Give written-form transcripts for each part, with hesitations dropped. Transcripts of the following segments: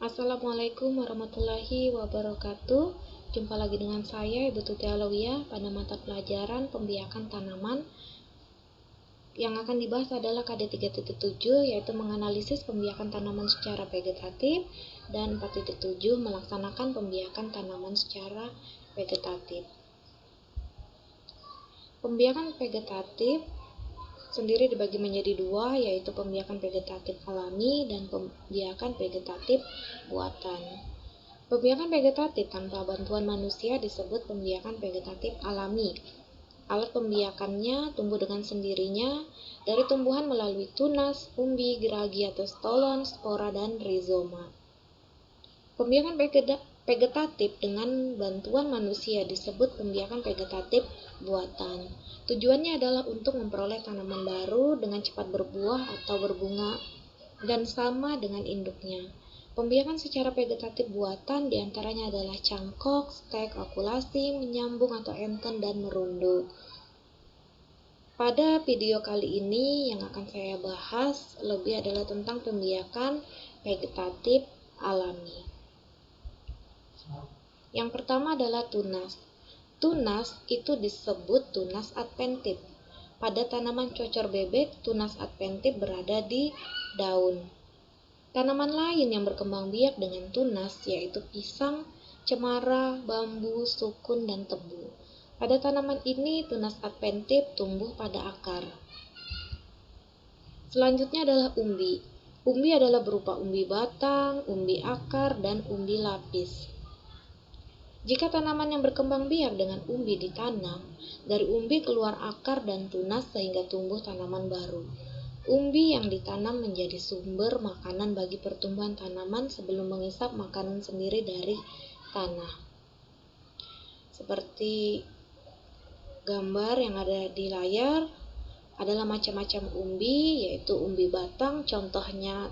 Assalamualaikum warahmatullahi wabarakatuh. Jumpa lagi dengan saya, Ibu Tuti Alawiyah, pada mata pelajaran pembiakan tanaman. Yang akan dibahas adalah KD 3.7, yaitu menganalisis pembiakan tanaman secara vegetatif, dan 4.7 melaksanakan pembiakan tanaman secara vegetatif. Pembiakan vegetatif sendiri dibagi menjadi dua, yaitu pembiakan vegetatif alami dan pembiakan vegetatif buatan. Pembiakan vegetatif tanpa bantuan manusia disebut pembiakan vegetatif alami. Alat pembiakannya tumbuh dengan sendirinya dari tumbuhan melalui tunas, umbi, geragi atau stolon, spora, dan rizoma. Pembiakan vegetatif dengan bantuan manusia disebut pembiakan vegetatif buatan. Tujuannya adalah untuk memperoleh tanaman baru dengan cepat berbuah atau berbunga dan sama dengan induknya. Pembiakan secara vegetatif buatan diantaranya adalah cangkok, stek, okulasi, menyambung atau enten, dan merunduk. Pada video kali ini yang akan saya bahas lebih adalah tentang pembiakan vegetatif alami. Yang pertama adalah tunas. Tunas itu disebut tunas adventif. Pada tanaman cocor bebek, tunas adventif berada di daun. Tanaman lain yang berkembang biak dengan tunas yaitu pisang, cemara, bambu, sukun, dan tebu. Pada tanaman ini, tunas adventif tumbuh pada akar. Selanjutnya adalah umbi. Umbi adalah berupa umbi batang, umbi akar, dan umbi lapis. Jika tanaman yang berkembang biak dengan umbi ditanam, dari umbi keluar akar dan tunas sehingga tumbuh tanaman baru. Umbi yang ditanam menjadi sumber makanan bagi pertumbuhan tanaman sebelum mengisap makanan sendiri dari tanah. Seperti gambar yang ada di layar adalah macam-macam umbi, yaitu umbi batang, contohnya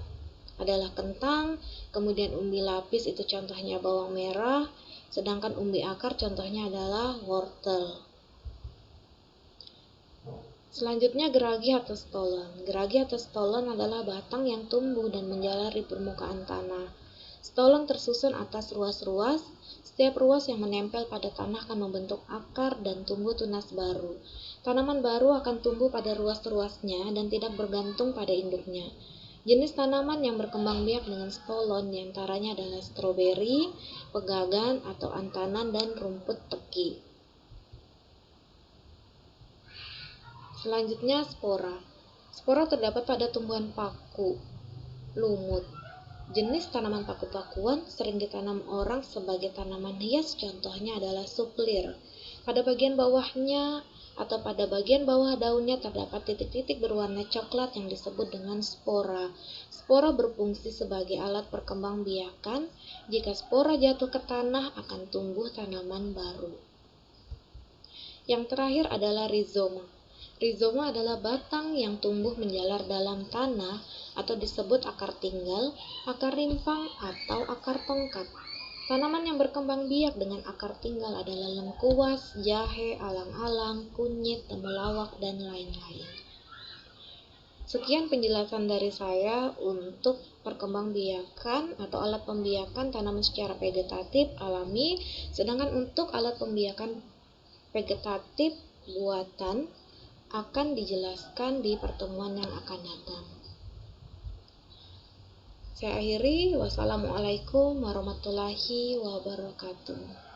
adalah kentang, kemudian umbi lapis itu contohnya bawang merah, sedangkan umbi akar contohnya adalah wortel. Selanjutnya geragi atau stolon. Geragi atau stolon adalah batang yang tumbuh dan menjalar di permukaan tanah. Stolon tersusun atas ruas-ruas. Setiap ruas yang menempel pada tanah akan membentuk akar dan tumbuh tunas baru. Tanaman baru akan tumbuh pada ruas-ruasnya dan tidak bergantung pada induknya. Jenis tanaman yang berkembang biak dengan stolon diantaranya adalah stroberi, pegagan atau antanan, dan rumput teki. Selanjutnya spora. Spora terdapat pada tumbuhan paku, lumut. Jenis tanaman paku-pakuan sering ditanam orang sebagai tanaman hias, contohnya adalah suplir. Pada bagian bawahnya atau pada bagian bawah daunnya terdapat titik-titik berwarna coklat yang disebut dengan spora. Spora berfungsi sebagai alat perkembangbiakan. Jika spora jatuh ke tanah akan tumbuh tanaman baru. Yang terakhir adalah rizoma. Rizoma adalah batang yang tumbuh menjalar dalam tanah atau disebut akar tinggal, akar rimpang, atau akar tongkat. Tanaman yang berkembang biak dengan akar tinggal adalah lengkuas, jahe, alang-alang, kunyit, temulawak, dan lain-lain. Sekian penjelasan dari saya untuk perkembangbiakan atau alat pembiakan tanaman secara vegetatif alami, sedangkan untuk alat pembiakan vegetatif buatan akan dijelaskan di pertemuan yang akan datang. Saya akhiri, wassalamualaikum warahmatullahi wabarakatuh.